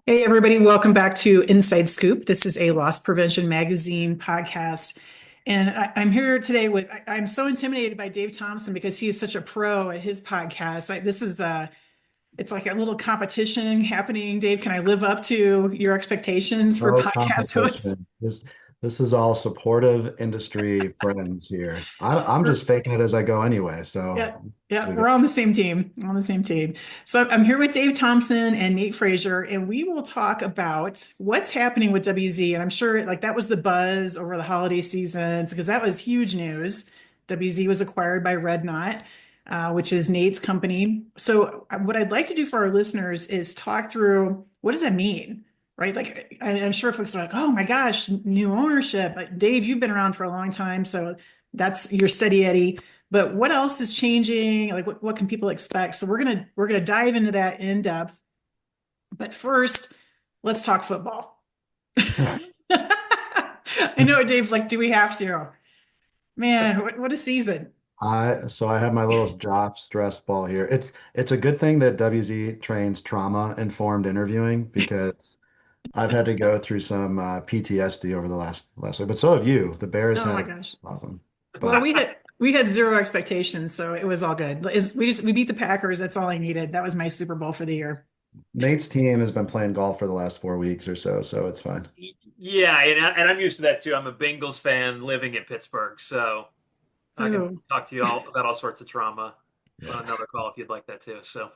Hey, everybody, welcome back to Inside Scoop. This is a loss prevention magazine podcast. And I'm here today with, I'm so intimidated by Dave Thompson because he is such a pro at his podcast. It's like a little competition happening. Dave, can I live up to your expectations for No podcast hosts? competition. This is all supportive industry friends here. I'm We're- just faking it as I go anyway. So Yeah, yeah, we we're got on the same team. On the same team. So I'm here with Dave Thompson and Nate Frazier, and we will talk about what's happening with WZ. And I'm sure like that was the buzz over the holiday seasons because that was huge news. WZ was acquired by Red Knot, which is Nate's company. So what I'd like to do for our listeners is talk through what does that mean? Right. Like I'm sure folks are like, oh my gosh, new ownership. Like, Dave, you've been around for a long time. So that's your steady Eddie. But what else is changing? Like what can people expect? So we're gonna dive into that in depth. But first, let's talk football. I know Dave's like, do we have to? Man, what a season. I have my little drop stress ball here. It's a good thing that WZ trains trauma informed interviewing because I've had to go through some PTSD over the last week, but so have you. The Bears Oh my had gosh. a lot of them. Well, But we had zero expectations, so it was all good. We beat the Packers. That's all I needed. That was my Super Bowl for the year. Nate's team has been playing golf for the last 4 weeks or so, so it's fine. Yeah, and I'm used to that too. I'm a Bengals fan living in Pittsburgh, so I can Oh, talk to you all about all sorts of trauma Yeah. on another call if you'd like that too. So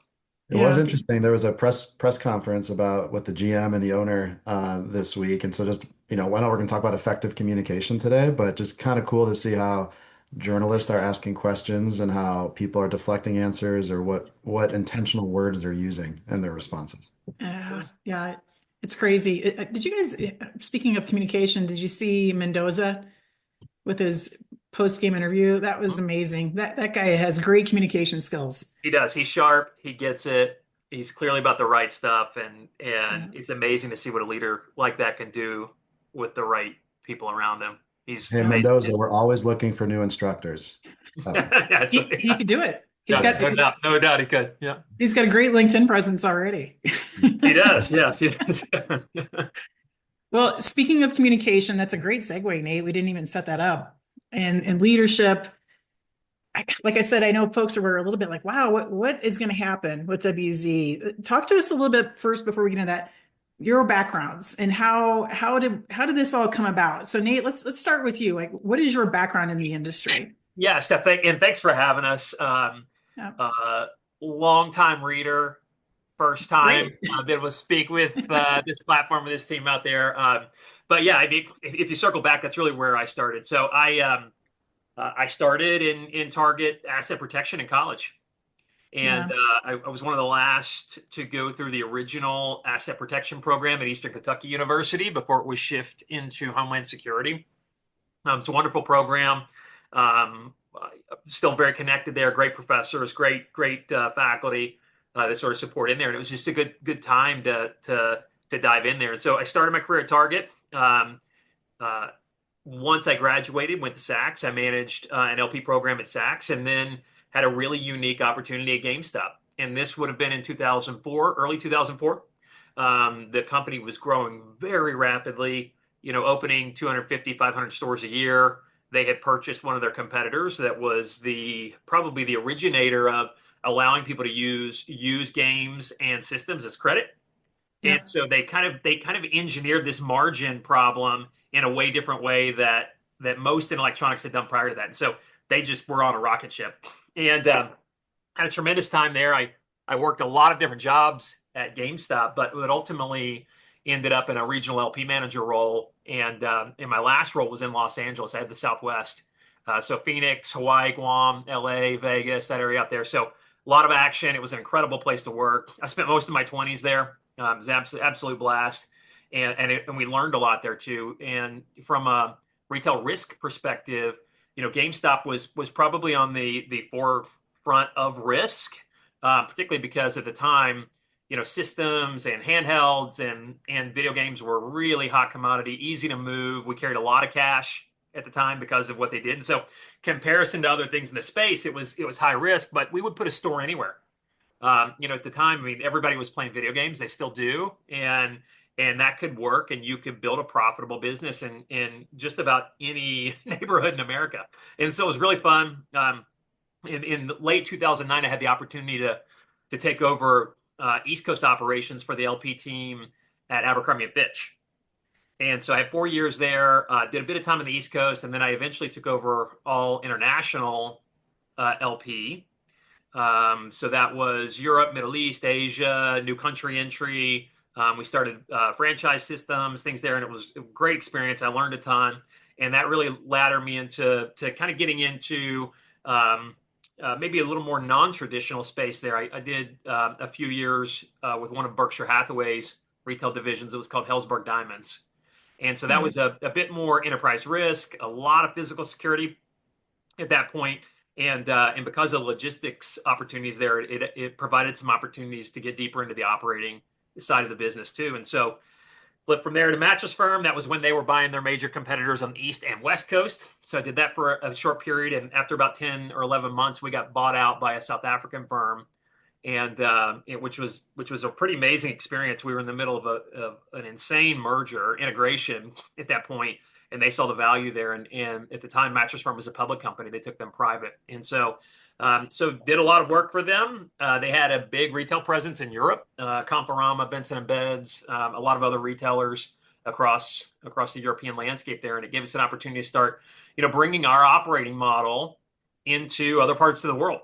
It was yeah. interesting. There was a press conference about with the GM and the owner this week, and so just why not we're going to talk about effective communication today, but just kind of cool to see how journalists are asking questions and how people are deflecting answers or what intentional words they're using in their responses. Yeah, it's crazy. Did you guys, speaking of communication, did you see Mendoza with his post-game interview? That was Mhm. amazing. That guy has great communication skills. he does. He's sharp. He gets it. He's clearly about the right stuff, and Yeah. it's amazing to see what a leader like that can do with the right people around him. He's Hey, amazing. Mendoza, we're always looking for new instructors. So, Yeah, He could do it. yeah. no doubt he could. Yeah, He's got a great LinkedIn presence already. he does. Yes, he does. Well, speaking of communication, that's a great segue, Nate. We didn't even set that up. And leadership, like I said, I know folks were a little bit like, wow, what is going to happen with WZ? Talk to us a little bit first before we get into that, your backgrounds and how did this all come about? So Nate, let's start with you. Like, what is your background in the industry? Yeah, Steph, and thanks for having us. Yeah, Uh, long time reader, first time great. I've been able to speak with this platform with this team out there. But yeah, I mean, if you circle back, that's really where I started. So I started in target asset protection in college, and Yeah, I was one of the last to go through the original asset protection program at Eastern Kentucky University before it was shift into Homeland Security. It's a wonderful program. Still very connected there. Great professors, great faculty that sort of support in there, and it was just a good time to dive in there. And so I started my career at Target. Uh, Once I graduated, went to Saks. I managed an LP program at Saks, and then had a really unique opportunity at GameStop. And this would have been in 2004, early 2004. The company was growing very rapidly, opening 250, 500 stores a year. They had purchased one of their competitors that was probably the originator of allowing people to use games and systems as credit. And yeah, so they kind of engineered this margin problem in a way different way that most in electronics had done prior to that. And so they just were on a rocket ship. And had a tremendous time there. I worked a lot of different jobs at GameStop, but ultimately ended up in a regional LP manager role. And in my last role was in Los Angeles. I had the Southwest, so Phoenix, Hawaii, Guam, LA, Vegas, that area out there. So a lot of action. It was an incredible place to work. I spent most of my 20s there. It was absolute blast, and we learned a lot there too. And from a retail risk perspective, GameStop was probably on the forefront of risk, particularly because at the time, systems and handhelds and video games were really hot commodity, easy to move. We carried a lot of cash at the time because of what they did. And so, comparison to other things in the space, it was high risk, but we would put a store anywhere. At the time, I mean, everybody was playing video games. They still do, and that could work, and you could build a profitable business in just about any neighborhood in America. And so it was really fun. In late 2009, I had the opportunity to take over East Coast operations for the LP team at Abercrombie and Fitch. And so I had 4 years there, did a bit of time on the East Coast, and then I eventually took over all international LP. So that was Europe, Middle East, Asia, new country entry. We started franchise systems, things there, and it was a great experience. I learned a ton, and that really laddered me into kind of getting into maybe a little more non-traditional space there. I did a few years with one of Berkshire Hathaway's retail divisions. It was called Helzberg Diamonds. And so that was a bit more enterprise risk, a lot of physical security at that point. And because of the logistics opportunities there, it provided some opportunities to get deeper into the operating side of the business too. And so flipped from there to Mattress Firm. That was when they were buying their major competitors on the East and West Coast. So I did that for a short period. And after about 10 or 11 months, we got bought out by a South African firm, and which was a pretty amazing experience. We were in the middle of an insane merger integration at that point, and they saw the value there. And at the time, Mattress Firm was a public company. They took them private, and so did a lot of work for them. They had a big retail presence in Europe, Conforama, Benson and Beds, a lot of other retailers across the European landscape there, and it gave us an opportunity to start, bringing our operating model into other parts of the world.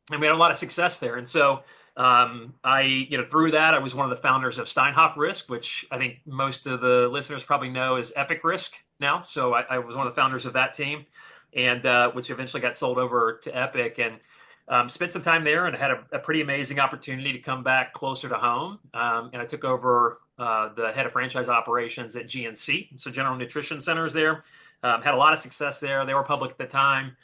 And we had a lot of success there. And so through that, I was one of the founders of Steinhoff Risk, which I think most of the listeners probably know as Epic Risk now. So I was one of the founders of that team, and which eventually got sold over to Epic, and spent some time there, and had a pretty amazing opportunity to come back closer to home. And I took over the head of franchise operations at GNC, so General Nutrition Centers there. Had a lot of success there. They were public at the time.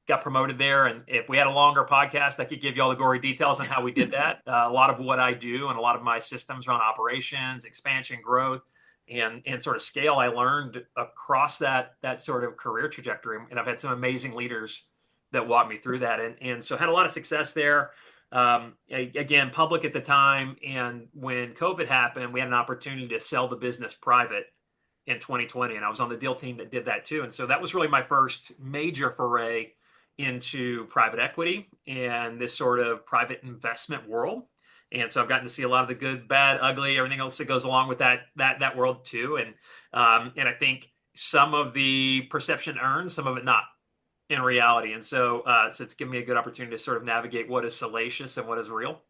Got promoted there, and if we had a longer podcast, I could give you all the gory details on how we did that. A lot of what I do and a lot of my systems around operations, expansion, growth, and sort of scale, I learned across that sort of career trajectory. And I've had some amazing leaders that walked me through that, and so had a lot of success there. Again, public at the time, and when COVID happened, we had an opportunity to sell the business private in 2020, and I was on the deal team that did that too. And so that was really my first major foray into private equity and this sort of private investment world. And so I've gotten to see a lot of the good, bad, ugly, everything else that goes along with that world too. And I think some of the perception earned, some of it not in reality. And so it's given me a good opportunity to sort of navigate what is salacious and what is real.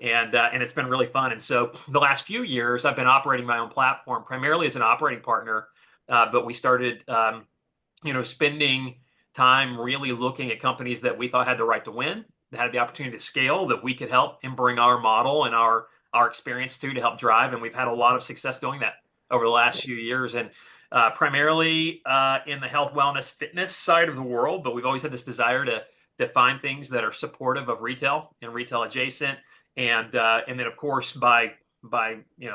And it's been really fun. And so the last few years, I've been operating my own platform primarily as an operating partner. But we started, spending time really looking at companies that we thought had the right to win, that had the opportunity to scale, that we could help and bring our model and our experience to help drive. And we've had a lot of success doing that over the last few years, and primarily in the health, wellness, fitness side of the world. But we've always had this desire to find things that are supportive of retail and retail adjacent. And then, of course, by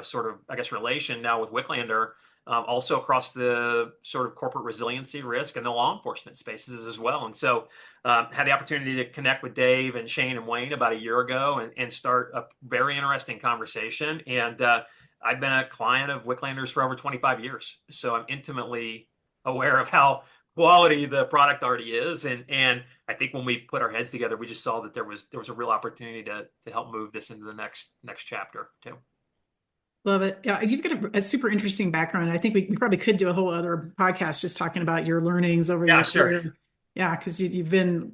sort of, I guess, relation now with Wicklander, also across the sort of corporate resiliency risk and the law enforcement spaces as well. And so had the opportunity to connect with Dave and Shane and Wayne about a year ago and start a very interesting conversation. And I've been a client of Wicklander's for over 25 years. So I'm intimately aware of how quality the product already is. And I think when we put our heads together, we just saw that there was a real opportunity to help move this into the next chapter too. Love it. Yeah, you've got a super interesting background. I think we probably could do a whole other podcast just talking about your learnings over your career. Sure. Yeah, because you've been,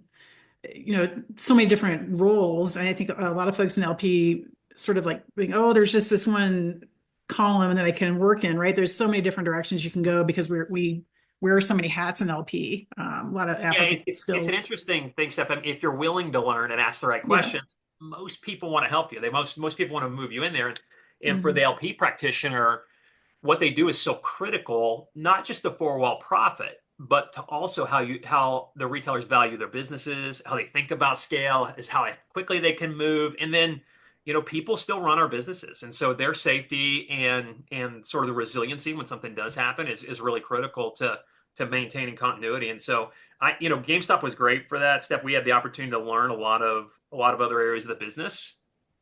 so many different roles. And I think a lot of folks in LP sort of like think, oh, there's just this one column that I can work in, right? There's so many different directions you can go because we wear so many hats in LP. A lot of application skills. It's an interesting thing, Steph. If you're willing to learn and ask the right questions, most people want to help you. most people want to move you in there. And for the LP practitioner, what they do is so critical, not just the four-wall profit, but to also how the retailers value their businesses, how they think about scale, is how quickly they can move. And then, people still run our businesses. And so their safety and sort of the resiliency when something does happen is really critical to to maintaining continuity. And so GameStop was great for that, Steph. We had the opportunity to learn a lot of other areas of the business.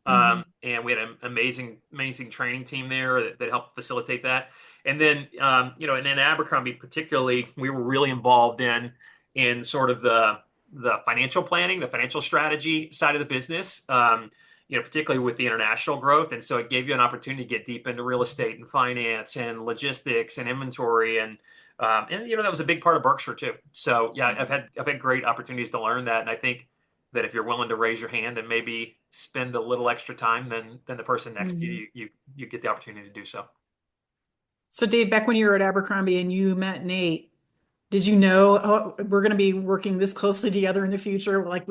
Mhm. And we had an amazing training team there that helped facilitate that. And then, and then Abercrombie particularly, we were really involved in sort of the financial planning, the financial strategy side of the business. Particularly with the international growth. And so it gave you an opportunity to get deep into real estate and finance and logistics and inventory. And that was a big part of Berkshire too. So yeah, I've had great opportunities to learn that. And I think that if you're willing to raise your hand and maybe spend a little extra time than the person next to Mhm. you get the opportunity to do so. So Dave, back when you were at Abercrombie and you met Nate, did you know, oh, we're going to be working this closely together in the future? Like,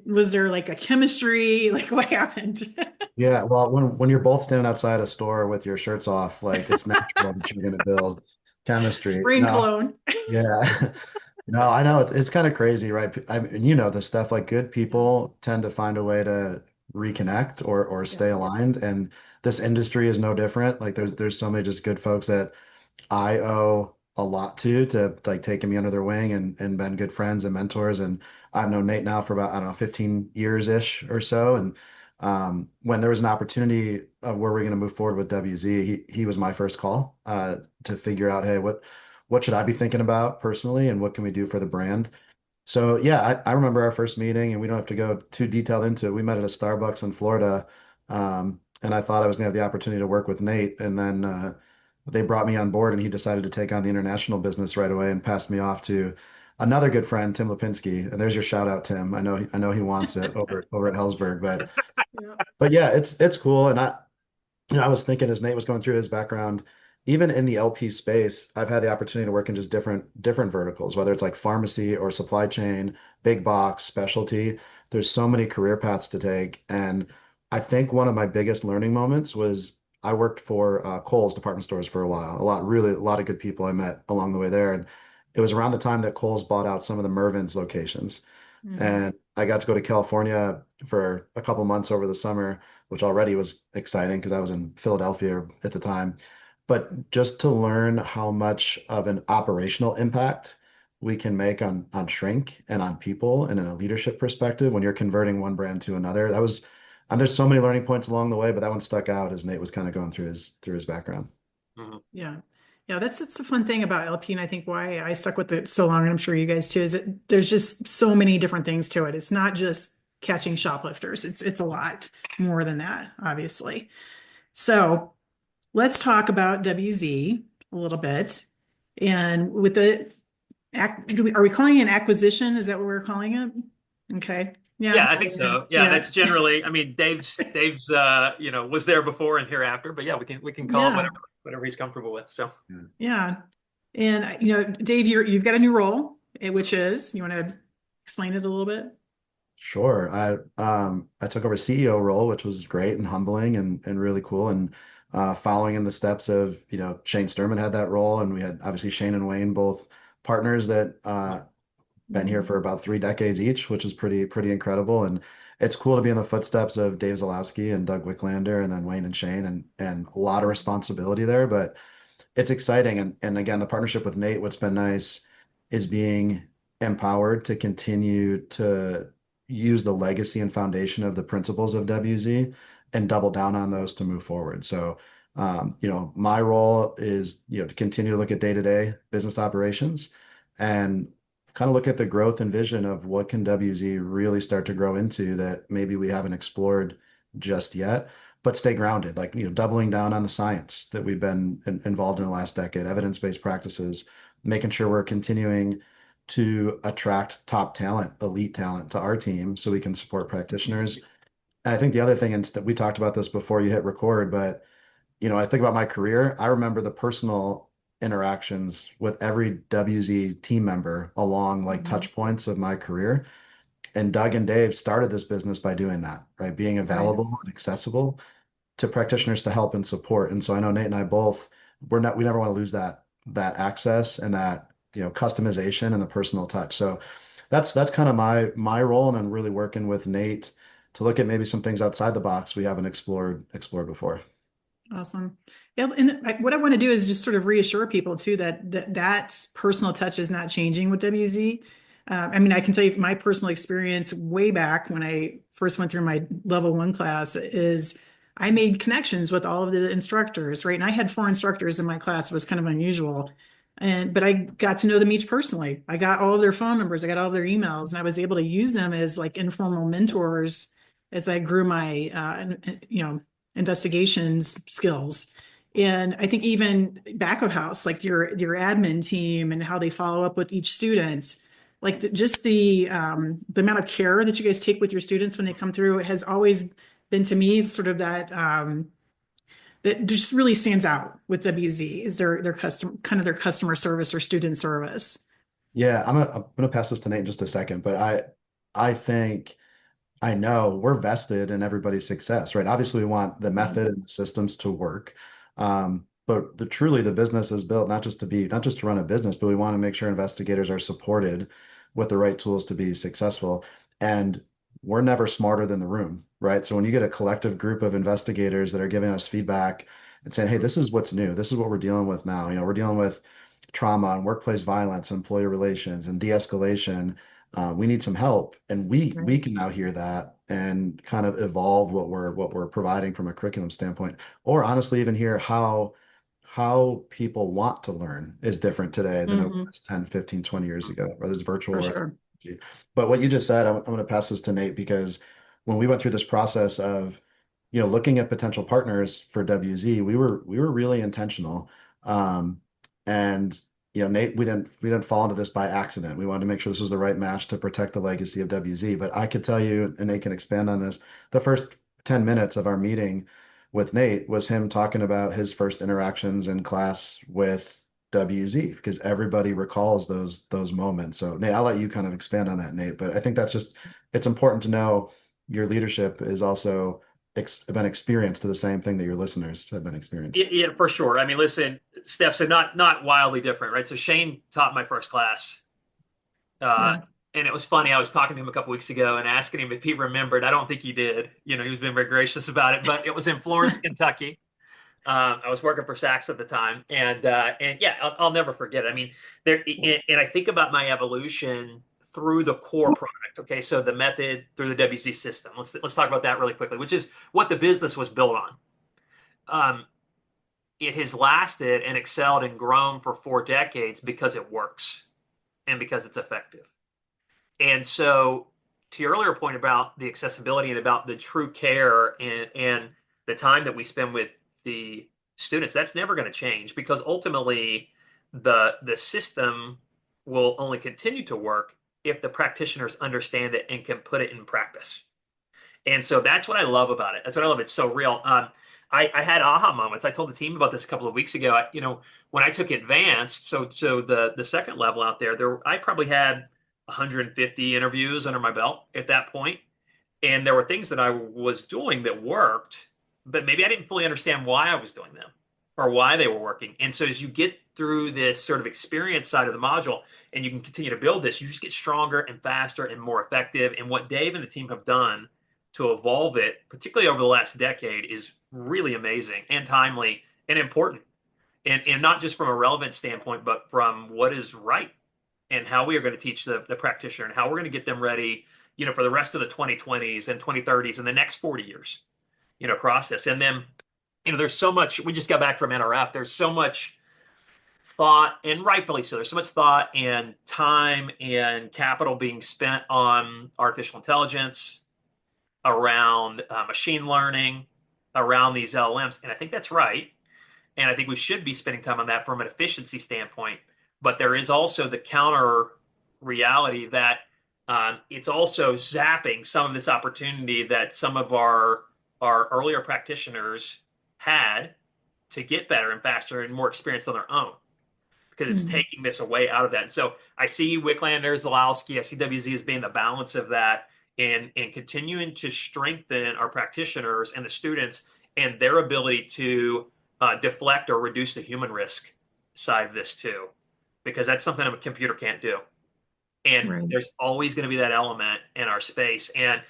was there like a chemistry? Like, what happened? Yeah, well, when you're both standing outside a store with your shirts off, like it's natural that you're going to build chemistry. Spring No, cologne. yeah. No, I know it's kind of crazy, right? I mean, the stuff like good Yeah. people tend to find a way to reconnect or Yeah. stay aligned, and this industry is no different. Like there's so many just good folks that I owe a lot to like taking me under their wing and been good friends and mentors. And I've known Nate now for about, I don't know, 15 years ish or so. And when there was an opportunity of where we're going to move forward with WZ, he was my first call to figure out, hey, what should I be thinking about personally, and what can we do for the brand? So yeah, I remember our first meeting, and we don't have to go too detailed into it. We met at a Starbucks in Florida, and I thought I was going to have the opportunity to work with Nate, and then they brought me on board, and he decided to take on the international business right away and passed me off to another good friend, Tim Lipinski. And there's your shout out, Tim. I know he wants it over at Hellsberg, Yeah. but yeah, it's cool, and I was thinking as Nate was going through his background, even in the LP space, I've had the opportunity to work in just different verticals, whether it's like pharmacy or supply chain, big box, specialty. There's so many career paths to take. And I think one of my biggest learning moments was I worked for Kohl's department stores for a while. A lot of good people I met along the way there. And it was around the time that Kohl's bought out some of the Mervyn's locations. Mhm. And I got to go to California for a couple months over the summer, which already was exciting because I was in Philadelphia at the time. But just to learn how much of an operational impact we can make on shrink and on people and in a leadership perspective when you're converting one brand to another. And there's so many learning points along the way, but that one stuck out as Nate was kind of going through his background. Mhm. Yeah. Yeah, that's the fun thing about LP, and I think why I stuck with it so long, and I'm sure you guys too, is that there's just so many different things to it. It's not just catching shoplifters. It's a lot more than that, obviously. So let's talk about WZ a little bit. And with the are we calling it an acquisition? Is that what we're calling it? Okay. Yeah, Yeah. I think so. Yeah, Yeah. that's generally. I mean, Dave's was there before and hereafter, but yeah, we can call it Yeah. whatever he's comfortable with. So Yeah. Yeah. And Dave, you've got a new role, which is, you want to explain it a little bit? Sure. I took over CEO role, which was great and humbling and really cool. And following in the steps of, Shane Sturman had that role, and we had obviously Shane and Wayne, both partners that been here Mhm. for about 3 decades each, which is pretty incredible. And it's cool to be in the footsteps of Dave Zalowski and Doug Wicklander, and then Wayne and Shane, and a lot of responsibility there. But it's exciting. And again, the partnership with Nate, what's been nice is being empowered to continue to use the legacy and foundation of the principles of WZ and double down on those to move forward. So, my role is, to continue to look at day-to-day business operations and kind of look at the growth and vision of what can WZ really start to grow into that maybe we haven't explored just yet, but stay grounded, like, doubling down on the science that we've been involved in the last decade, evidence-based practices, making sure we're continuing to attract top talent, elite talent to our team so we can support practitioners. And I think the other thing, and that we talked about this before you hit record, but I think about my career, I remember the personal interactions with every WZ team member along like Mhm. touch points of my career. And Doug and Dave started this business by doing that, right? Being Right. available and accessible to practitioners to help and support. And so I know Nate and I both, we never want to lose that access and that, customization and the personal touch. So that's kind of my role, and then really working with Nate to look at maybe some things outside the box we haven't explored before. Awesome. Yeah, and what I want to do is just sort of reassure people too that personal touch is not changing with WZ. I mean, I can tell you my personal experience way back when I first went through my level one class is I made connections with all of the instructors, right? And I had four instructors in my class. It was kind of unusual. But I got to know them each personally. I got all of their phone numbers, I got all of their emails, and I was able to use them as like informal mentors as I grew my investigations skills. And I think even back of house, like your admin team and how they follow up with each student, like just the amount of care that you guys take with your students when they come through has always been to me sort of that just really stands out with WZ is their custom kind of their customer service or student service. Yeah, I'm gonna pass this to Nate in just a second, but I think I know we're vested in everybody's success, right? Obviously, we want the Yeah. method and the systems to work. But truly the business is built not just to run a business, but we want to make sure investigators are supported with the right tools to be successful. And we're never smarter than the room, right? So when you get a collective group of investigators that are giving us feedback and saying, hey, this is what's new, this is what we're dealing with now. We're dealing with trauma and workplace violence, employee relations, and de-escalation. We need some help, and we Right. can now hear that and kind of evolve what we're providing from a curriculum standpoint, or honestly even hear how people want to learn is different today than it Hmm. was 10, 15, 20 years ago, whether it's virtual For or sure. technology. But what you just said, I'm going to pass this to Nate because when we went through this process of looking at potential partners for WZ, we were really intentional. Um, and Nate, we didn't fall into this by accident. We wanted to make sure this was the right match to protect the legacy of WZ. But I could tell you, and Nate can expand on this, the first 10 minutes of our meeting with Nate was him talking about his first interactions in class with WZ because everybody recalls those moments. So Nate, I'll let you kind of expand on that, Nate. But I think it's important to know your leadership is also been experienced to the same thing that your listeners have been Yeah, experienced. yeah, for sure. I mean, listen, Steph, so not wildly different, right? So Shane taught my first class. Uh, Yeah. and it was funny. I was talking to him a couple weeks ago and asking him if he remembered. I don't think he did. He was being very gracious about it, but it was in Florence, Kentucky. I was working for Saks at the time, and yeah, I'll never forget it. I mean, and I think about my evolution through the core product. Okay, so the method through the WC system. Let's talk about that really quickly, which is what the business was built on. Um, it has lasted and excelled and grown for 4 decades because it works and because it's effective. And so, to your earlier point about the accessibility and about the true care and the time that we spend with the students, that's never going to change because ultimately the system will only continue to work if the practitioners understand it and can put it in practice. And so that's what I love about it. That's what I love. It's so real. I had aha moments. I told the team about this a couple of weeks ago. When I took advanced, so the second level out there, I probably had 150 interviews under my belt at that point, and there were things that I was doing that worked, but maybe I didn't fully understand why I was doing them or why they were working. And so as you get through this sort of experience side of the module, and you can continue to build this, you just get stronger and faster and more effective. And what Dave and the team have done to evolve it, particularly over the last decade, is really amazing and timely and important. And not just from a relevant standpoint, but from what is right and how we are going to teach the practitioner and how we're going to get them ready, for the rest of the 2020s and 2030s and the next 40 years, across this. And then, there's so much, we just got back from NRF. There's so much thought, and rightfully so, there's so much thought and time and capital being spent on artificial intelligence, around machine learning, around these LLMs. And I think that's right. And I think we should be spending time on that from an efficiency standpoint. But there is also the counter reality that it's also zapping some of this opportunity that some of our earlier practitioners had to get better and faster and more experienced on their own because it's Mhm. taking this away out of that. And so I see Wicklander, Zalowski, I see WZ as being the balance of that and continuing to strengthen our practitioners and the students and their ability to deflect or reduce the human risk side of this too, because that's something a computer can't do. And Right. there's always going to be that element in our space. And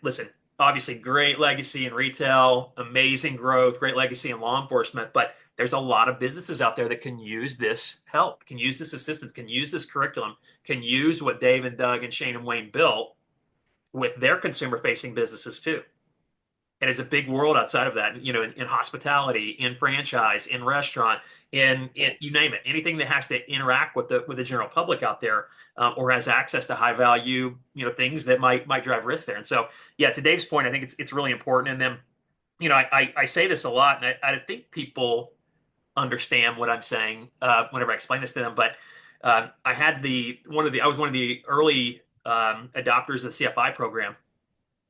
listen, obviously great legacy in retail, amazing growth, great legacy in law enforcement, but there's a lot of businesses out there that can use this help, can use this assistance, can use this curriculum, can use what Dave and Doug and Shane and Wayne built with their consumer facing businesses too. And it's a big world outside of that, in hospitality, in franchise, in restaurant, in you name it, anything that has to interact with the general public out there, or has access to high value, things that might drive risk there. And so, yeah, to Dave's point, I think it's really important. And then, I say this a lot, and I think people understand what I'm saying whenever I explain this to them. But I was one of the early adopters of the CFI program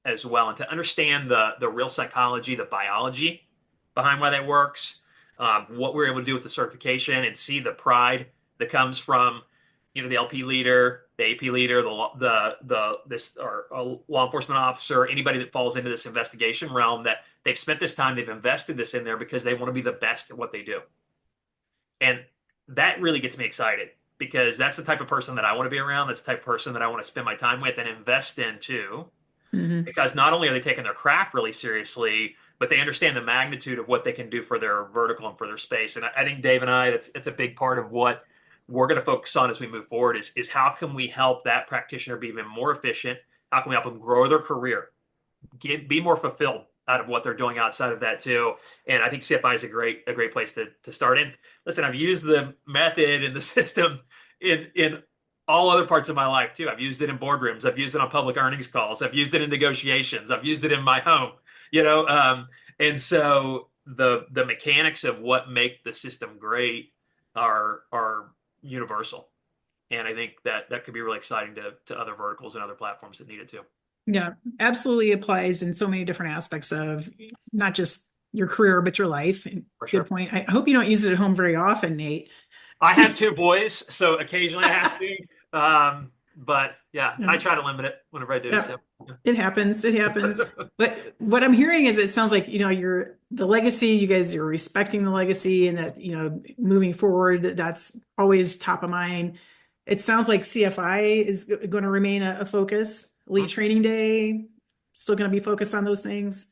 as well, and to understand the real psychology, the biology behind why that works, what we're able to do with the certification, and see the pride that comes from the LP leader, the AP leader, or a law enforcement officer, anybody that falls into this investigation realm, that they've spent this time, they've invested this in there because they want to be the best at what they do, and that really gets me excited because that's the type of person that I want to be around. That's the type of person that I want to spend my time with and invest in too, Hmm. because not only are they taking their craft really seriously, but they understand the magnitude of what they can do for their vertical and for their space. And I think Dave and I, it's a big part of what we're going to focus on as we move forward is how can we help that practitioner be even more efficient? How can we help them grow their career, be more fulfilled out of what they're doing outside of that too? And I think CFI is a great place to start. And listen, I've used the method and the system in all other parts of my life too. I've used it in boardrooms. I've used it on public earnings calls. I've used it in negotiations. I've used it in my home. And so the mechanics of what make the system great are universal. And I think that could be really exciting to other verticals and other platforms that need it too. Yeah, absolutely applies in so many different aspects of not just your career, but your life. And For good sure. point. I hope you don't use it at home very often, Nate. I have two boys, so occasionally I have to. But yeah, I try to limit it whenever I do. Yeah, So it happens. It happens. But what I'm hearing is it sounds like, you're the legacy, you guys are respecting the legacy and that, moving forward, that's always top of mind. It sounds like CFI is going to remain a focus. Elite Training Day, still going to be focused on those things.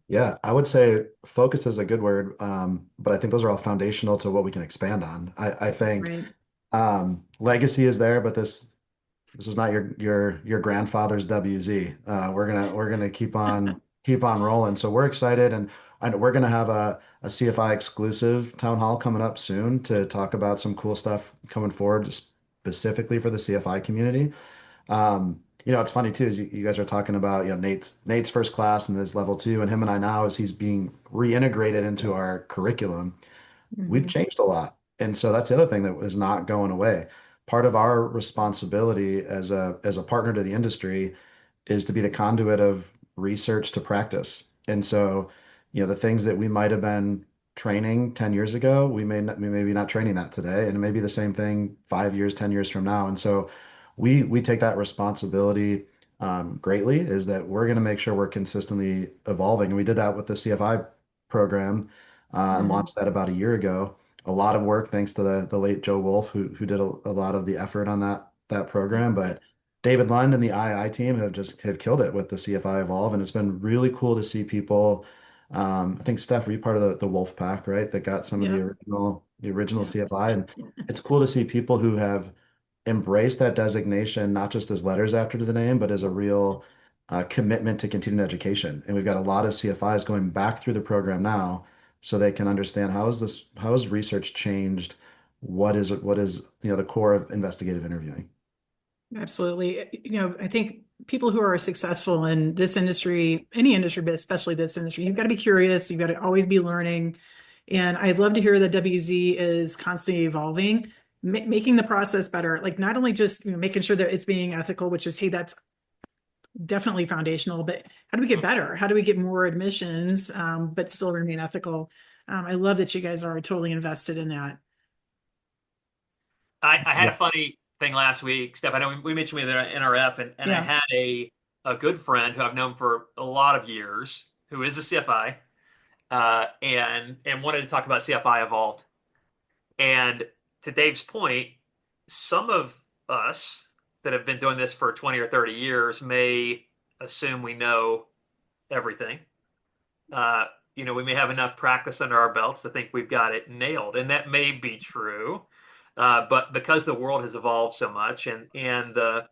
Yeah, I would say focus is a good word, but I think those are all foundational to what we can expand on. I think Right. legacy is there, but this is not your grandfather's WZ. We're gonna keep on rolling. So we're excited, and we're gonna have a CFI exclusive town hall coming up soon to talk about some cool stuff coming forward specifically for the CFI community. It's funny too, is you guys are talking about, Nate's first class and his level two, and him and I now as he's being reintegrated into our curriculum, we've Mhm. changed a lot. And so that's the other thing that is not going away. Part of our responsibility as a partner to the industry is to be the conduit of research to practice. And so, the things that we might have been training 10 years ago, we may be not training that today. And it may be the same thing 5 years, 10 years from now. And so we take that responsibility greatly, is that we're going to make sure we're consistently evolving. And we did that with the CFI program and Mhm. launched that about a year ago. A lot of work thanks to the late Joe Wolf, who did a lot of the effort on that program. But David Lund and the II team have killed it with the CFI Evolve, and it's been really cool to see people. I think Steph, were you part of the Wolf Pack, right? That got some of the Yep. original Yeah. CFI, and it's cool to see people who have embraced that designation, not just as letters after the name, but as a real commitment to continuing education. And we've got a lot of CFIs going back through the program now, so they can understand how has research changed? What is the core of investigative interviewing? Absolutely. I think people who are successful in this industry, any industry, but especially this industry, you've got to be curious. You've got to always be learning. And I'd love to hear that WZ is constantly evolving, making the process better. Like not only just making sure that it's being ethical, which is, hey, that's definitely foundational, but how do we get better? How do we get more admissions, but still remain ethical? I love that you guys are totally invested in that. I had Yeah. a funny thing last week, Steph. I know we mentioned we had an NRF, and I Yeah. had a good friend who I've known for a lot of years, who is a CFI, and wanted to talk about CFI Evolved. And to Dave's point, some of us that have been doing this for 20 or 30 years may assume we know everything. Uh, we may have enough practice under our belts to think we've got it nailed, and that may be true. But because the world has evolved so much, and the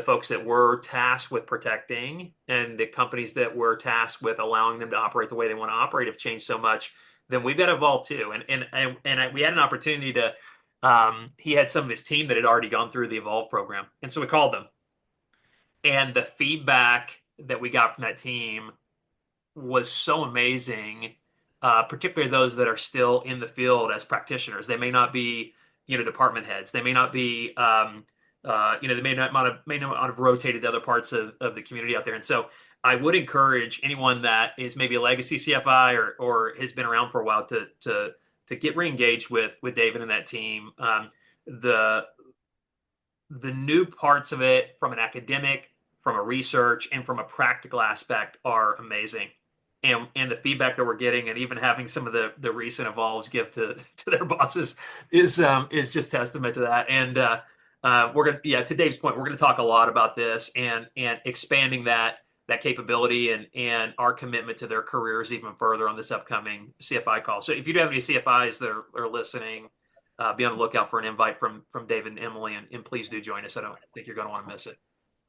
folks that we're tasked with protecting and the companies that we're tasked with allowing them to operate the way they want to operate have changed so much, then we've got to evolve too. We had an opportunity to. He had some of his team that had already gone through the Evolve program, and so we called them. And the feedback that we got from that team was so amazing, particularly those that are still in the field as practitioners. They may not be, department heads. They may not be, they may not have rotated to other parts of the community out there. And so I would encourage anyone that is maybe a legacy CFI or has been around for a while to get reengaged with David and that team. The new parts of it from an academic, from a research, and from a practical aspect are amazing. And the feedback that we're getting, and even having some of the recent evolves give to their bosses is just testament to that. And to Dave's point, we're gonna talk a lot about this and expanding that capability and our commitment to their careers even further on this upcoming CFI call. So if you do have any CFIs that are listening, be on the lookout for an invite from David and Emily, and please do join us. I don't think you're going to want to miss it.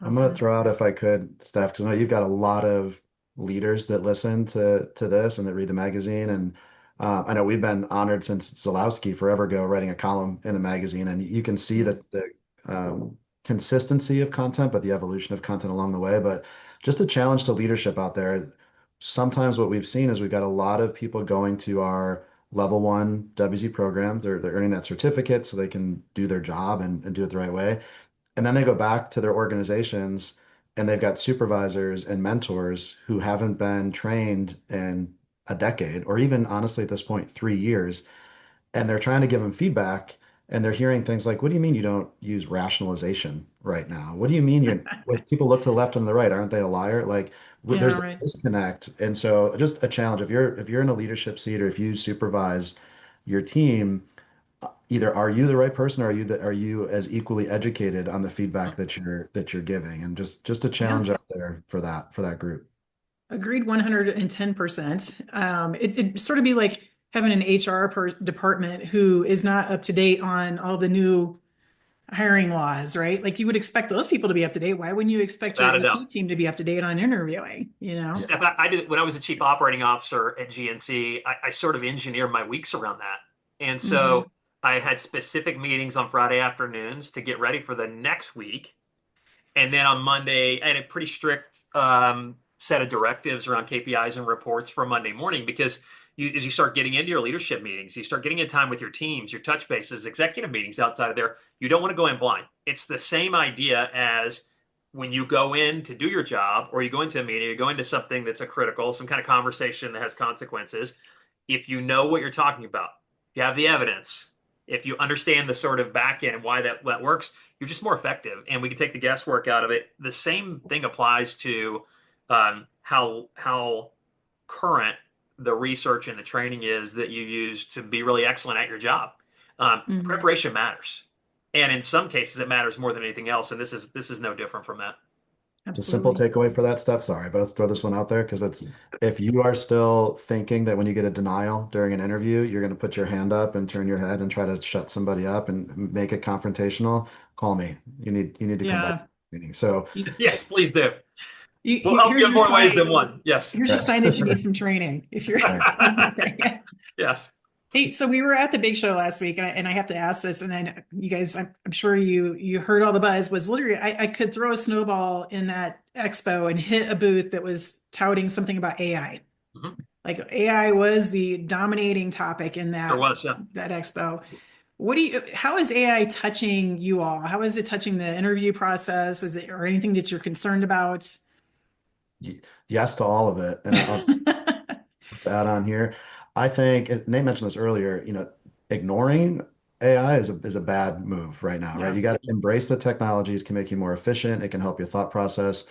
I'm going to Awesome. throw out, if I could, Steph, because I know you've got a lot of leaders that listen to this and that read the magazine. And I know we've been honored since Zalowski forever ago, writing a column in the magazine. And you can see that the consistency of content, but the evolution of content along the way. But just a challenge to leadership out there. Sometimes what we've seen is we've got a lot of people going to our level one WZ program. They're earning that certificate so they can do their job and do it the right way. And then they go back to their organizations and they've got supervisors and mentors who haven't been trained in a decade, or even honestly at this point, 3 years. And they're trying to give them feedback and they're hearing things like, what do you mean you don't use rationalization right now? What do you mean when people look to the left and the right, aren't they a liar? Like Yeah, there's this right. disconnect. And so just a challenge, if you're in a leadership seat or if you supervise your team, either are you the right person or are you as equally educated on the feedback that you're giving, and just a Yeah. challenge out there for that group. Agreed 110%. It'd sort of be like having an HR department who is not up to date on all the new hiring laws, right? Like you would expect those people to be up to date. Why wouldn't you expect your Without a doubt. EP team to be up to date on interviewing, you know? Steph, I did when I was a chief operating officer at GNC. I sort of engineered my weeks around that, and Hmm. so I had specific meetings on Friday afternoons to get ready for the next week. And then on Monday, I had a pretty strict set of directives around KPIs and reports for Monday morning because as you start getting into your leadership meetings, you start getting in time with your teams, your touch bases, executive meetings outside of there. You don't want to go in blind. It's the same idea as when you go in to do your job or you go into a meeting, you go into something that's a critical, some kind of conversation that has consequences. If you know what you're talking about, you have the evidence, if you understand the sort of back end and why that works, you're just more effective, and we can take the guesswork out of it. The same thing applies to how current the research and the training is that you use to be really excellent at your job. Hmm. Preparation matters, and in some cases, it matters more than anything else. And this is no different from that. The simple Absolutely. takeaway for that stuff, sorry, but let's throw this one out there because it's if you are still thinking that when you get a denial during an interview, you're going to put your hand up and turn your head and try to shut somebody up and make it confrontational, call me. You need to come back to Yeah. the meeting. So, Yes, please do. We'll help you Here's in your more ways than sign. one. Yes. Here's your right, sign that you need some training if you're right. okay. Yes. Hey, so we were at the big show last week, and I have to ask this, and then you guys, I'm sure you heard all the buzz. Was literally I could throw a snowball in that expo and hit a booth that was touting something about AI. Mhm. Like AI was the dominating topic in There that was. Yeah. expo. How is AI touching you all? How is it touching the interview process? Is it or anything that you're concerned about? Yes to all of it. And I'll to add on here. I think and Nate mentioned this earlier, ignoring AI is a bad move right now, right? Yeah. You got to embrace the technologies, can make you more efficient, it can help your thought process.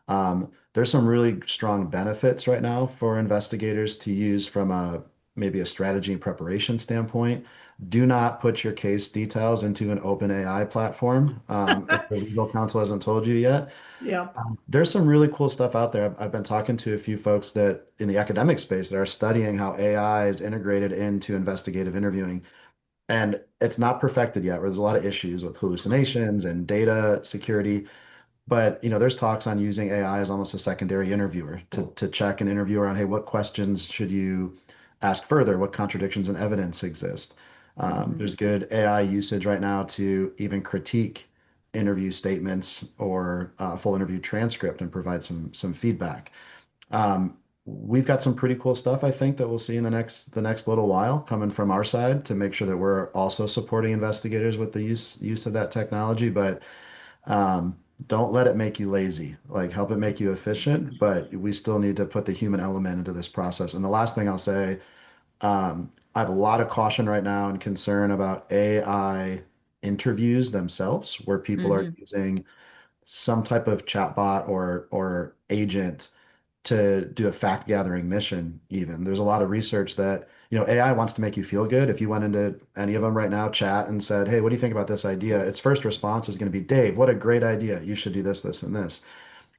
There's some really strong benefits right now for investigators to use from a maybe a strategy and preparation standpoint, do not put your case details into an open AI platform. If the legal counsel hasn't told you yet, Yeah. there's some really cool stuff out there. I've been talking to a few folks that in the academic space that are studying how AI is integrated into investigative interviewing. And it's not perfected yet, where there's a lot of issues with hallucinations and data security. But there's talks on using AI as almost a secondary interviewer to check an interviewer on, hey, what questions should you ask further? What contradictions in evidence exist? Mhm. There's good AI usage right now to even critique interview statements or full interview transcript and provide some feedback. We've got some pretty cool stuff, I think, that we'll see in the next little while coming from our side to make sure that we're also supporting investigators with the use of that technology. But don't let it make you lazy. Like, help it make you efficient, but we still need to put the human element into this process. And the last thing I'll say, I have a lot of caution right now and concern about AI interviews themselves, where people are Mhm. using some type of chatbot or agent to do a fact gathering mission even. There's a lot of research that, AI wants to make you feel good. If you went into any of them right now, chat and said, "Hey, what do you think about this idea?" Its first response is going to be, "Dave, what a great idea. You should do this, this, and this."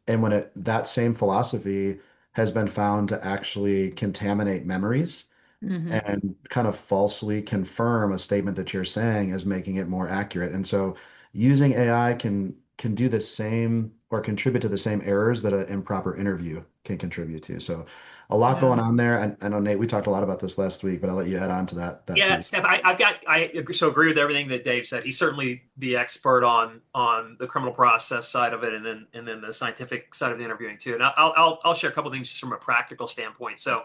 And when that same philosophy has been found to actually contaminate memories Mhm. and kind of falsely confirm a statement that you're saying as making it more accurate. And so using AI can do the same or contribute to the same errors that an improper interview can contribute to. So a lot Yeah. going on there. And I know, Nate, we talked a lot about this last week, but I'll let you add on to that Yeah, piece. Steph, I agree with everything that Dave said. He's certainly the expert on the criminal process side of it, and then the scientific side of the interviewing too. And I'll share a couple things just from a practical standpoint. So,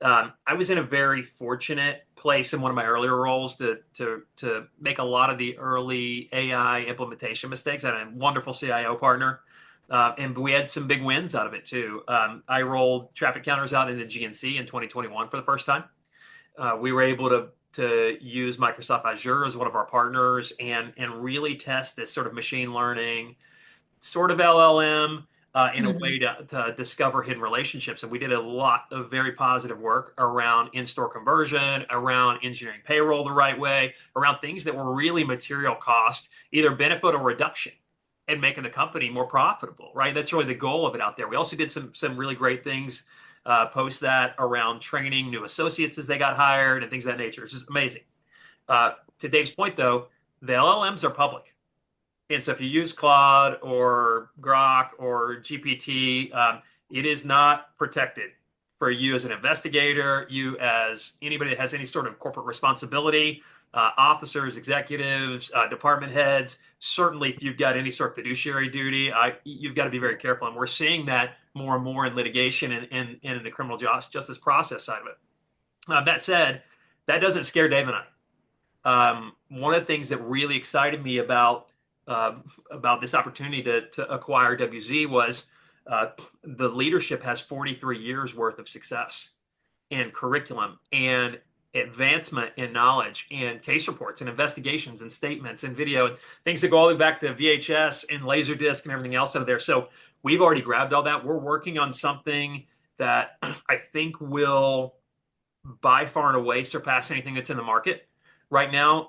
I was in a very fortunate place in one of my earlier roles to make a lot of the early AI implementation mistakes. I had a wonderful CIO partner, and we had some big wins out of it too. I rolled traffic counters out into GNC in 2021 for the first time. We were able to use Microsoft Azure as one of our partners and really test this sort of machine learning, sort of LLM, in a way Mhm. to discover hidden relationships. And we did a lot of very positive work around in-store conversion, around engineering payroll the right way, around things that were really material cost, either benefit or reduction, and making the company more profitable, right? That's really the goal of it out there. We also did some really great things post that around training new associates as they got hired and things of that nature. It's just amazing. To Dave's point, though, the LLMs are public. And so if you use Claude or Grok or GPT, it is not protected for you as an investigator, you as anybody that has any sort of corporate responsibility, officers, executives, department heads. Certainly, if you've got any sort of fiduciary duty, you've got to be very careful. And we're seeing that more and more in litigation and in the criminal justice process side of it. That said, that doesn't scare Dave and I. One of the things that really excited me uh, about this opportunity to acquire WZ was uh, the leadership has 43 years worth of success in curriculum and advancement in knowledge and case reports and investigations and statements and video and things that go all the way back to VHS and Laserdisc and everything else out of there. So we've already grabbed all that. We're working on something that I think will by far and away surpass anything that's in the market right now,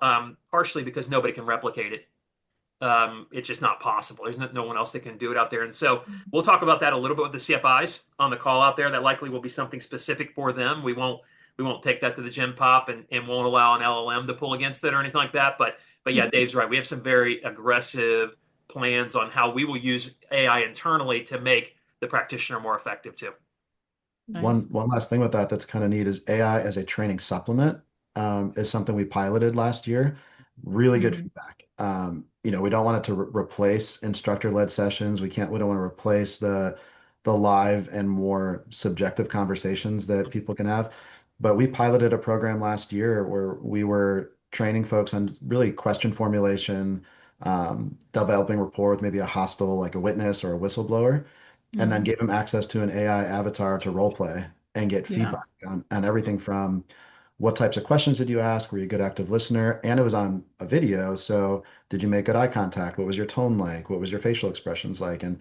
partially because nobody can replicate it. It's just not possible. There's no one else that can do it out there. And so we'll talk about that a little bit with the CFIs on the call out there. That likely will be something specific for them. We won't take that to the gym pop and won't allow an LLM to pull against it or anything like that. But yeah, Dave's right. We have some very aggressive plans on how we will use AI internally to make the practitioner more effective too. One Nice. one last thing with that that's kind of neat is AI as a training supplement is something we piloted last year. Really good Mhm. feedback. We don't want it to replace instructor-led sessions. We don't want to replace the live and more subjective conversations that people can have. But we piloted a program last year where we were training folks on really question formulation, developing rapport with maybe a hostile, like a witness or a whistleblower, and then Mhm. gave them access to an AI avatar to role play and get Yeah. feedback on everything from what types of questions did you ask? Were you a good active listener? And it was on a video. So did you make good eye contact? What was your tone like? What was your facial expressions like? And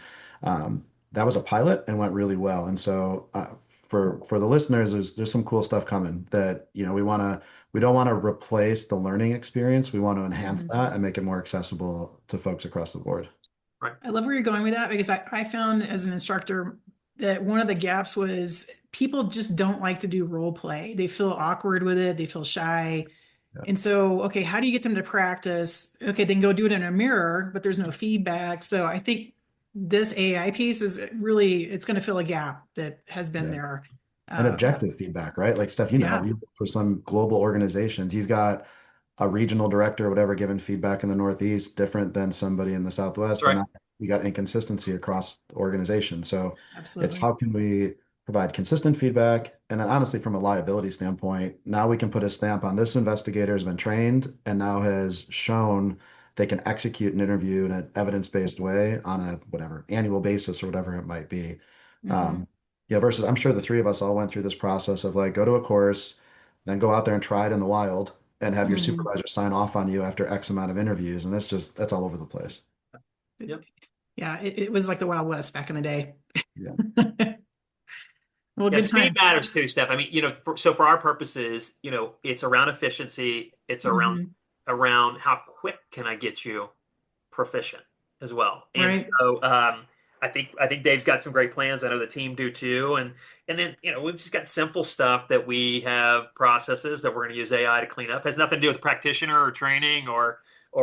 that was a pilot and went really well. And so for the listeners, there's some cool stuff coming that, we don't want to replace the learning experience. We want to enhance Mhm. that and make it more accessible to folks across the board. Right. I love where you're going with that because I found as an instructor that one of the gaps was people just don't like to do role play. They feel awkward with it, they feel shy. Yeah. And so, okay, how do you get them to practice? Okay, they can go do it in a mirror, but there's no feedback. So I think this AI piece is really, it's going to fill a gap that has been Yeah. there. And Um, objective feedback, right? Like Steph, yeah, you work for some global organizations, you've got a regional director or whatever giving feedback in the Northeast different than somebody in the That's Southwest, and right. now we got inconsistency across the organization. So it's absolutely. how can we provide consistent feedback? And then honestly, from a liability standpoint, now we can put a stamp on this investigator has been trained and now has shown they can execute an interview in an evidence-based way on a whatever annual basis or whatever it might be. Hmm. Um, yeah, versus I'm sure the three of us all went through this process of like go to a course, then go out there and try it in the wild and have your Hmm. supervisor sign off on you after X amount of interviews. And that's all over the place. Yep. Yeah, it was like the Wild West back in the day. Yeah. Well, Yeah, good speed times. matters too, Steph. I mean, so for our purposes, it's around efficiency. It's around Hmm. how quick can I get you proficient as well. And Right. so I think Dave's got some great plans. I know the team do too. And then we've just got simple stuff that we have processes that we're going to use AI to clean up. Has nothing to do with practitioner or training or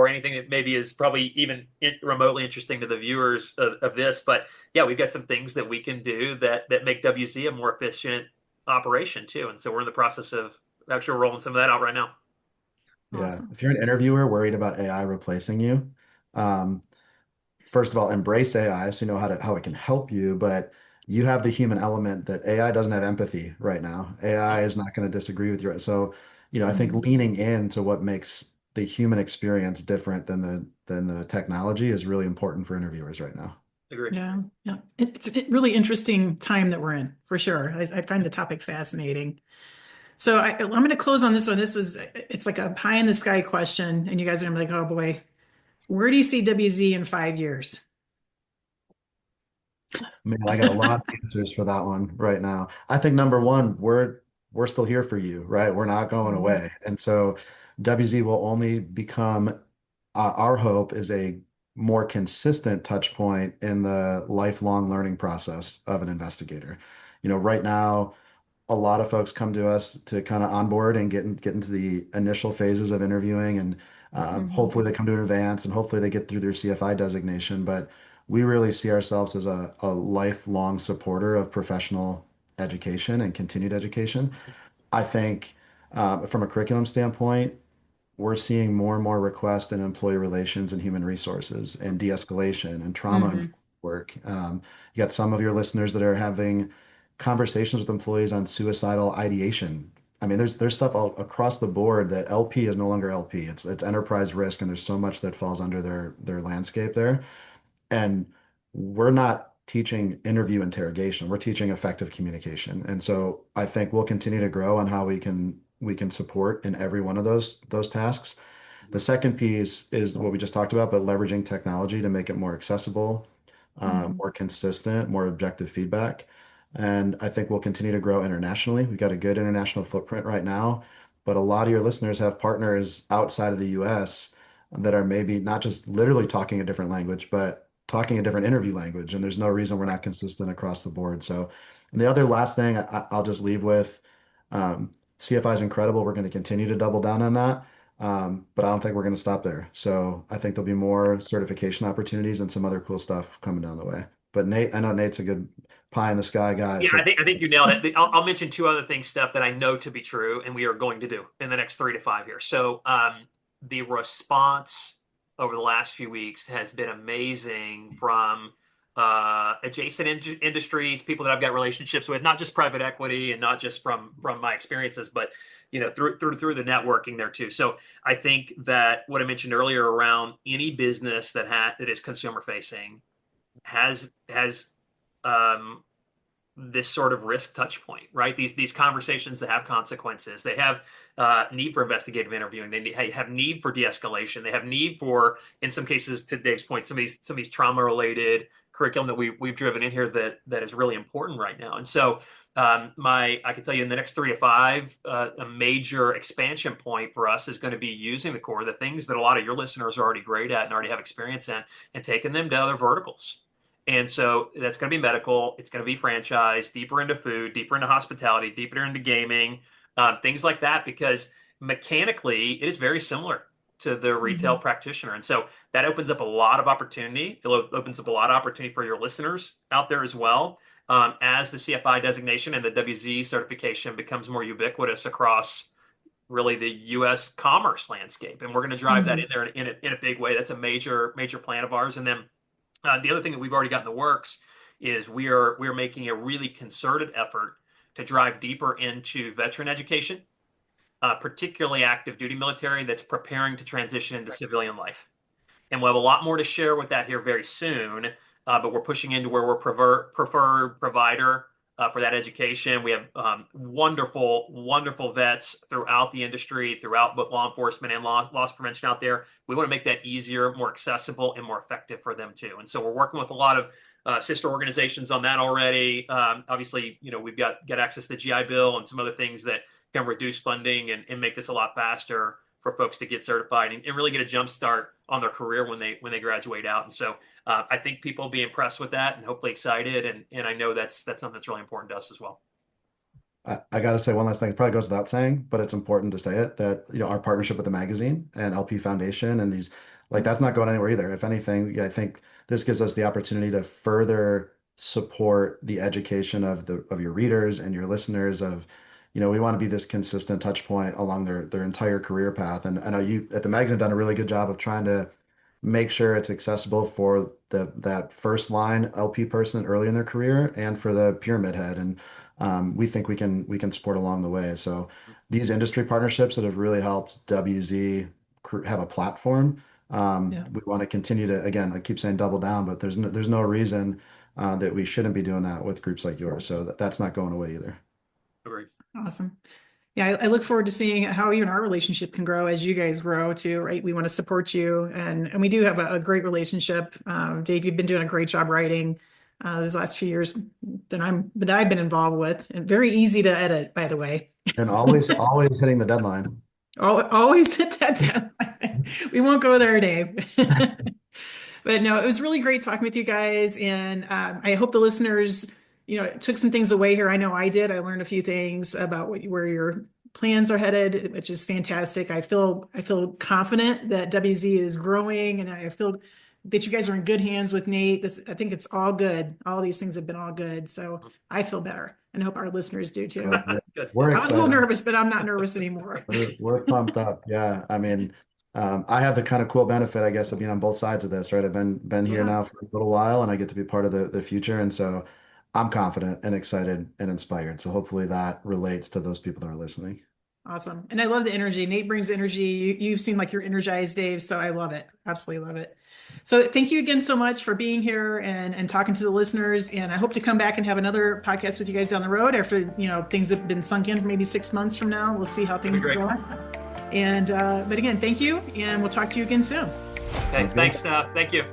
anything that maybe is probably even remotely interesting to the viewers of this. But yeah, we've got some things that we can do that make WZ a more efficient operation too. And so we're in the process of actually rolling some of that out right now. Yeah. Awesome. If you're an interviewer worried about AI replacing you, um, first of all, embrace AI so you know how it can help you, but you have the human element that AI doesn't have empathy right now. AI is not going to disagree with you. So, I think Mhm. leaning into what makes the human experience different than the technology is really important for interviewers right now. Agree. Yeah, yeah. It's a really interesting time that we're in, for sure. I find the topic fascinating. So I'm going to close on this one. It's like a pie in the sky question, and you guys are going to be like, oh boy, where do you see WZ in 5 years? Man, I got a lot of answers for that one right now. I think number one, we're still here for you, right? We're not going Mhm. away. And so WZ will only become our hope is a more consistent touch point in the lifelong learning process of an investigator. Right now, a lot of folks come to us to kind of onboard and get into the initial phases of interviewing, and Mhm. hopefully they come to an advance and hopefully they get through their CFI designation. But we really see ourselves as a lifelong supporter of professional education and continued education. I think from a curriculum standpoint, we're seeing more and more requests in employee relations and human resources and de-escalation and trauma and Mhm. work. You got some of your listeners that are having conversations with employees on suicidal ideation. I mean, there's stuff all across the board that LP is no longer LP. It's enterprise risk, and there's so much that falls under their landscape there. And we're not teaching interview interrogation. We're teaching effective communication. And so I think we'll continue to grow on how we can support in every one of those tasks. The second piece is what we just talked about, but leveraging technology to make it more accessible, Mhm. more consistent, more objective feedback. And I think we'll continue to grow internationally. We've got a good international footprint right now, but a lot of your listeners have partners outside of the US that are maybe not just literally talking a different language, but talking a different interview language. And there's no reason we're not consistent across the board. So, and the other last thing I'll just leave with, CFI is incredible. We're going to continue to double down on that. But I don't think we're going to stop there. So I think there'll be more certification opportunities and some other cool stuff coming down the way. But Nate, I know Nate's a good pie in the sky guy. Yeah, So I think you nailed it. I'll mention two other things, Steph, that I know to be true, and we are going to do in the next 3 to 5 years. So, the response over the last few weeks has been amazing from adjacent industries, people that I've got relationships with, not just private equity and not just from my experiences, but through the networking there too. So, I think that what I mentioned earlier around any business that is consumer facing has um, this sort of risk touch point, right? These conversations that have consequences. They have need for investigative interviewing. Have need for de-escalation. They have need for, in some cases, to Dave's point, some of these trauma related curriculum that we've driven in here that is really important right now. And so I can tell you in the next 3 to 5, a major expansion point for us is going to be using the core, the things that a lot of your listeners are already great at and already have experience in, and taking them to other verticals. And so that's going to be medical. It's going to be franchise, deeper into food, deeper into hospitality, deeper into gaming, things like that, because mechanically it is very similar to the retail practitioner. And so that opens up a lot of opportunity. It opens up a lot of opportunity for your listeners out there as well. As the CFI designation and the WZ certification becomes more ubiquitous across really the U.S. commerce landscape. And we're going to drive that in there in a big way. That's a major plan of ours. And then the other thing that we've already got in the works is we're making a really concerted effort to drive deeper into veteran education, particularly active duty military that's preparing to transition into civilian life. And we'll have a lot more to share with that here very soon. But we're pushing into where we're preferred provider for that education. We have wonderful vets throughout the industry, throughout both law enforcement and loss prevention out there. We want to make that easier, more accessible, and more effective for them too. And so we're working with a lot of sister organizations on that already. Obviously, we've got access to the GI Bill and some other things that can reduce funding and make this a lot faster for folks to get certified and really get a jump start on their career when they graduate out. And so I think people will be impressed with that and hopefully excited. And I know that's something that's really important to us as well. I got to say one last thing. It probably goes without saying, but it's important to say it that, our partnership with the magazine and LP Foundation and these, that's not going anywhere either. If anything, I think this gives us the opportunity to further support the education of your readers and your listeners of, we want to be this consistent touch point along their entire career path. And I know you at the magazine have done a really good job of trying to make sure it's accessible for that first line LP person early in their career and for the pyramid head. And we think we can support along the way. So these industry partnerships that have really helped WZ have a platform. We want to continue to, again, I keep saying double down, but there's no reason that we shouldn't be doing that with groups like yours. So that's not going away either. Agreed. Awesome. Yeah, I look forward to seeing how even our relationship can grow as you guys grow too, right? We want to support you, and we do have a great relationship. Dave, you've been doing a great job writing these last few years that I've been involved with, and very easy to edit, by the way. And always hitting the deadline. Always hit that deadline. We won't go there, Dave. But no, it was really great talking with you guys, and I hope the listeners took some things away here. I know I did. I learned a few things about where your plans are headed, which is fantastic. I feel confident that WZ is growing, and I feel that you guys are in good hands with Nate. I think it's all good. All these things have been all good. So I feel better, and I hope our listeners do too. We're I was a little nervous, but I'm not nervous anymore. We're pumped up. Yeah. I mean, I have the kind of cool benefit, I guess, of being on both sides of this, right? I've been here now for a little while, and I get to be part of the future. And so I'm confident and excited and inspired. So hopefully that relates to those people that are listening. Awesome. And I love the energy. Nate brings energy. You seem like you're energized, Dave. So I love it. Absolutely love it. So thank you again so much for being here and talking to the listeners. And I hope to come back and have another podcast with you guys down the road after, things have been sunk in for maybe 6 months from now. We'll see how things are going. And, but again, thank you. And we'll talk to you again soon. Okay. Thanks, Steph. Thank you.